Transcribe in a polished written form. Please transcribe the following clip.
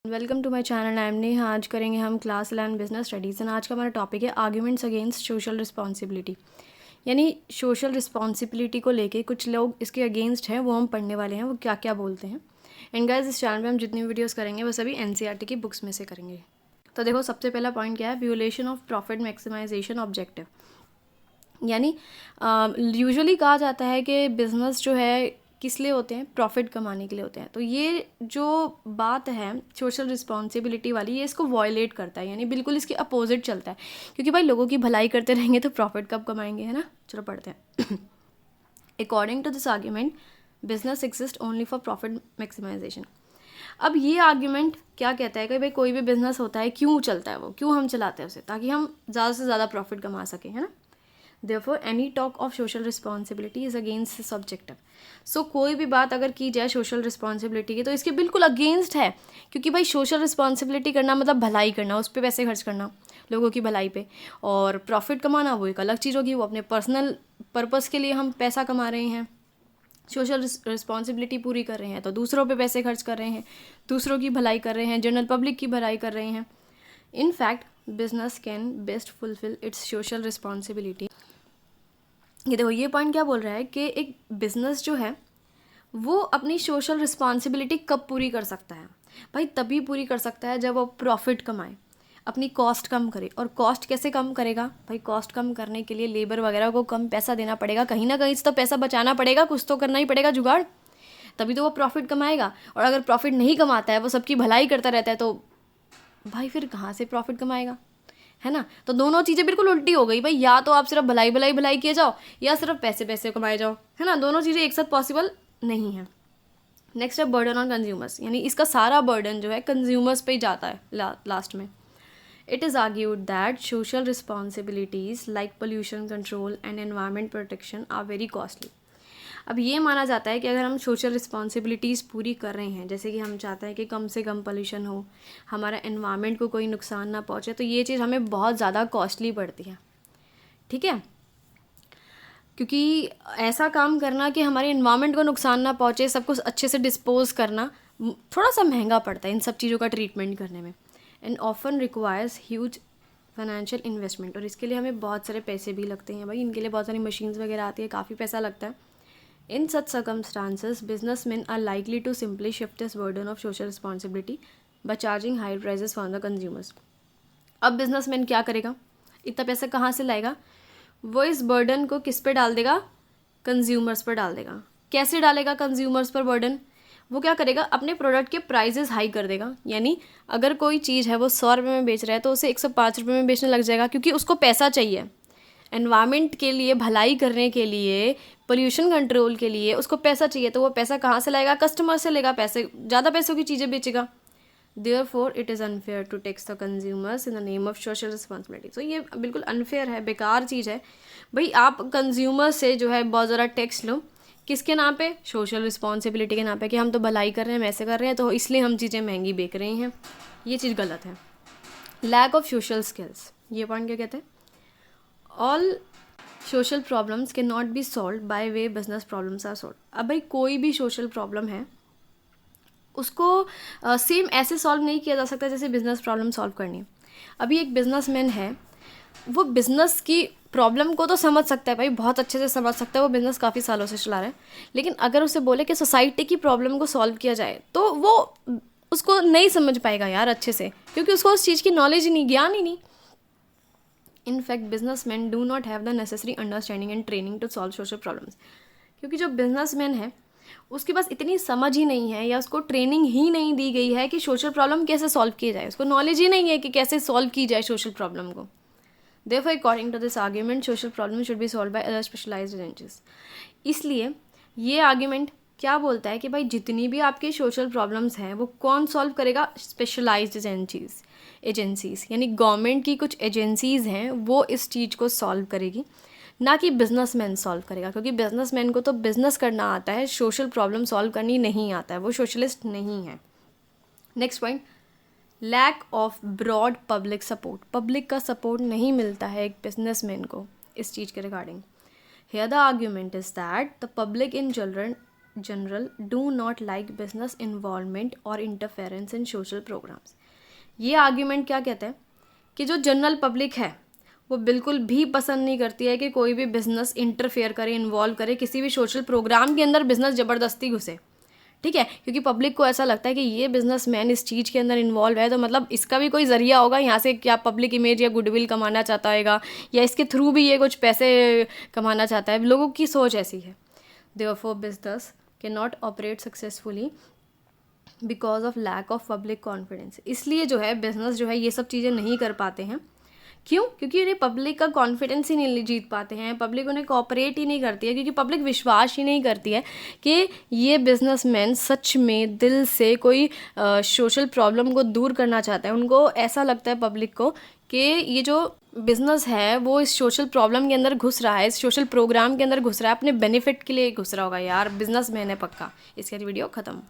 Welcome to my channel. I am Neha. आज करेंगे हम क्लास 11 बिजनेस स्टडीज़ एंड आज का हमारा टॉपिक है आर्ग्यूमेंट्स अगेंस्ट सोशल रिस्पॉन्सिबिलिटी। यानी सोशल रिस्पॉन्सिबिलिटी को लेके कुछ लोग इसके अगेंस्ट हैं, वो हम पढ़ने वाले हैं, वो क्या क्या बोलते हैं। एंड गाइस, इस चैनल पे हम जितनी वीडियोस करेंगे वो सभी एनसीईआरटी की बुक्स में से करेंगे। तो देखो, सबसे पहला पॉइंट क्या है, व्यूलेशन ऑफ प्रॉफिट मैक्सिमाइजेशन ऑब्जेक्टिव। यानी यूजुअली कहा जाता है कि बिज़नेस जो है किस लिए होते हैं, प्रॉफिट कमाने के लिए होते हैं। तो ये जो बात है सोशल रिस्पॉन्सिबिलिटी वाली, ये इसको वॉयलेट करता है, यानी बिल्कुल इसके अपोजिट चलता है। क्योंकि भाई लोगों की भलाई करते रहेंगे तो प्रॉफिट कब कमाएंगे, है ना। चलो पढ़ते हैं। According to this argument, business exist only for profit maximization. अब ये आर्ग्यूमेंट क्या कहता है कि भाई कोई भी बिजनेस होता है, क्यों चलता है वो, क्यों हम चलाते हैं उसे, ताकि हम ज़्यादा से ज़्यादा प्रॉफिट कमा सकें, है ना। Therefore, any talk of social responsibility is against this objective. So कोई भी बात अगर की जाए सोशल रिस्पॉन्सिबिलिटी की तो इसके बिल्कुल अगेंस्ट है। क्योंकि भाई सोशल रिस्पॉन्सिबिलिटी करना मतलब भलाई करना, उस पर पैसे खर्च करना लोगों की भलाई पे, और प्रॉफिट कमाना वो एक अलग चीज़ होगी, वो अपने पर्सनल पर्पस के लिए हम पैसा कमा रहे हैं, सोशल रिस्पॉन्सिबिलिटी पूरी कर रहे हैं तो दूसरों पे पैसे खर्च कर रहे हैं, दूसरों की भलाई कर रहे हैं, जनरल पब्लिक की भलाई कर रहे हैं। In fact business can best fulfil it's social responsibility. ये देखो, ये पॉइंट क्या बोल रहा है कि एक बिज़नेस जो है वो अपनी सोशल रिस्पॉन्सिबिलिटी कब पूरी कर सकता है। भाई तभी पूरी कर सकता है जब वो प्रॉफिट कमाए, अपनी कॉस्ट कम करे। और कॉस्ट कैसे कम करेगा भाई, कॉस्ट कम करने के लिए लेबर वगैरह को कम पैसा देना पड़ेगा, कहीं ना कहीं से तो पैसा बचाना पड़ेगा, कुछ तो करना ही पड़ेगा जुगाड़, तभी तो वो प्रॉफिट कमाएगा। और अगर प्रॉफिट नहीं कमाता है, वो सबकी भलाई करता रहता है, तो भाई फिर कहाँ से प्रॉफिट कमाएगा, है ना। तो दोनों चीज़ें बिल्कुल उल्टी हो गई भाई, या तो आप सिर्फ भलाई भलाई भलाई किए जाओ, या सिर्फ पैसे पैसे कमाए जाओ, है ना। दोनों चीज़ें एक साथ पॉसिबल नहीं है। नेक्स्ट है बर्डन ऑन कंज्यूमर्स, यानी इसका सारा बर्डन जो है कंज्यूमर्स पे ही जाता है लास्ट में। It is argued that social responsibilities like pollution control and environment protection are very costly. अब ये माना जाता है कि अगर हम सोशल रिस्पॉन्सिबिलिटीज़ पूरी कर रहे हैं, जैसे कि हम चाहते हैं कि कम से कम पोल्यूशन हो, हमारा एनवायरनमेंट को कोई नुकसान ना पहुँचे, तो ये चीज़ हमें बहुत ज़्यादा कॉस्टली पड़ती है, ठीक है। क्योंकि ऐसा काम करना कि हमारे एनवायरनमेंट को नुकसान ना पहुँचे, सब कुछ अच्छे से डिस्पोज करना थोड़ा सा महंगा पड़ता है इन सब चीज़ों का ट्रीटमेंट करने में, and often requires huge financial investment. और इसके लिए हमें बहुत सारे पैसे भी लगते हैं भाई, इनके लिए बहुत सारी मशीन्स वगैरह आती है, काफ़ी पैसा लगता है। In such circumstances, businessmen are likely to simply shift this burden of social responsibility by charging high prices for the consumers. अब बिजनेसमैन क्या करेगा, इतना पैसा कहाँ से लाएगा, वो इस बर्डन को किस पे डाल देगा, कंज्यूमर्स पर डाल देगा। कैसे डालेगा कंज्यूमर्स पर बर्डन, वो क्या करेगा, अपने प्रोडक्ट के प्राइजेस हाई कर देगा। यानी अगर कोई चीज़ है वो 100 रुपये में बेच रहा है तो उसे 105 रुपये में बेचने लग जाएगा, क्योंकि उसको पैसा चाहिए एनवायरनमेंट के लिए, भलाई करने के लिए, पोल्यूशन कंट्रोल के लिए उसको पैसा चाहिए। तो वो पैसा कहाँ से लाएगा, कस्टमर से लेगा, पैसे ज़्यादा पैसों की चीज़ें बेचेगा। Therefore it is unfair to tax the consumers in the name of social responsibility. तो ये बिल्कुल अनफेयर है, बेकार चीज़ है भाई। आप कंज्यूमर से जो है बहुत ज़्यादा टैक्स लो, किसके नाम पे, सोशल रिस्पॉन्सिबिलिटी के नाम पे, कि हम तो भलाई कर रहे हैं, वैसे कर रहे हैं, तो इसलिए हम चीज़ें महंगी बेच रहे हैं। ये चीज़ गलत है। लैक ऑफ सोशल स्किल्स, ये पॉइंट क्या कहते हैं, all social problems can not be solve by way business problems are solve. अब भाई कोई भी सोशल प्रॉब्लम है उसको सेम ऐसे सॉल्व नहीं किया जा सकता जैसे बिजनेस प्रॉब्लम सॉल्व करनी है। अभी एक बिजनेसमैन है, वो बिज़नेस की प्रॉब्लम को तो समझ सकता है भाई, बहुत अच्छे से समझ सकता है, वो बिज़नेस काफ़ी सालों से चला रहा है। लेकिन अगर उसे बोले कि सोसाइटी की प्रॉब्लम को सॉल्व किया जाए, तो वो उसको नहीं समझ पाएगा यार अच्छे से, क्योंकि उसको उस चीज़ की नॉलेज ही नहीं, ज्ञान ही नहीं। In fact businessman do not have the necessary understanding and training to solve social problems. क्योंकि जो बिजनेसमैन है उसके पास इतनी समझ ही नहीं है, या उसको ट्रेनिंग ही नहीं दी गई है कि सोशल प्रॉब्लम कैसे सॉल्व किए जाए, उसको नॉलेज ही नहीं है कि कैसे सॉल्व की जाए सोशल प्रॉब्लम को। Therefore, according to this argument, social problems should be solved by other specialized agencies. इसलिए ये आर्ग्यूमेंट क्या बोलता है कि भाई जितनी भी आपकी सोशल प्रॉब्लम्स हैं वो कौन सॉल्व करेगा, स्पेशलाइज्ड एजेंसीज, यानी गवर्नमेंट की कुछ एजेंसीज़ हैं वो इस चीज़ को सॉल्व करेगी, ना कि बिजनेसमैन सॉल्व करेगा। क्योंकि बिजनेसमैन को तो बिजनेस करना आता है, सोशल प्रॉब्लम सॉल्व करनी नहीं आता है, वो सोशलिस्ट नहीं है। Next point, lack of broad public support. Public का सपोर्ट नहीं मिलता है एक बिजनेसमैन को इस चीज़ के regarding. Here the argument is that the public in general general do not like business involvement और इंटरफेरेंस इन सोशल प्रोग्राम्स। ये आर्ग्यूमेंट क्या कहता है कि जो जनरल पब्लिक है वो बिल्कुल भी पसंद नहीं करती है कि कोई भी बिज़नेस इंटरफेयर करे, इन्वॉल्व करे, किसी भी सोशल प्रोग्राम के अंदर बिज़नेस ज़बरदस्ती घुसे, ठीक है। क्योंकि पब्लिक को ऐसा लगता है कि ये बिजनेसमैन इस चीज़ के अंदर इन्वॉल्व है तो मतलब इसका भी कोई ज़रिया होगा यहाँ से, क्या पब्लिक इमेज या गुडविल कमाना चाहता होगा या इसके थ्रू भी ये कुछ पैसे कमाना चाहता है। लोगों की सोच ऐसी है। Therefore business can not operate successfully because of lack of public confidence. इसलिए जो है बिज़नेस जो है ये सब चीज़ें नहीं कर पाते हैं। क्यों? क्योंकि उन्हें पब्लिक का कॉन्फिडेंस ही नहीं जीत पाते हैं, पब्लिक उन्हें कोऑपरेट ही नहीं करती है, क्योंकि पब्लिक विश्वास ही नहीं करती है कि ये बिजनेसमैन सच में दिल से कोई सोशल प्रॉब्लम को दूर करना चाहता है। उनको ऐसा लगता है पब्लिक को कि ये जो बिज़नेस है वो इस सोशल प्रॉब्लम के अंदर घुस रहा है, इस सोशल प्रोग्राम के अंदर घुस रहा है, अपने बेनिफिट के लिए घुस रहा होगा। यार बिजनेसमैन है पक्का। इसके वीडियो ख़त्म।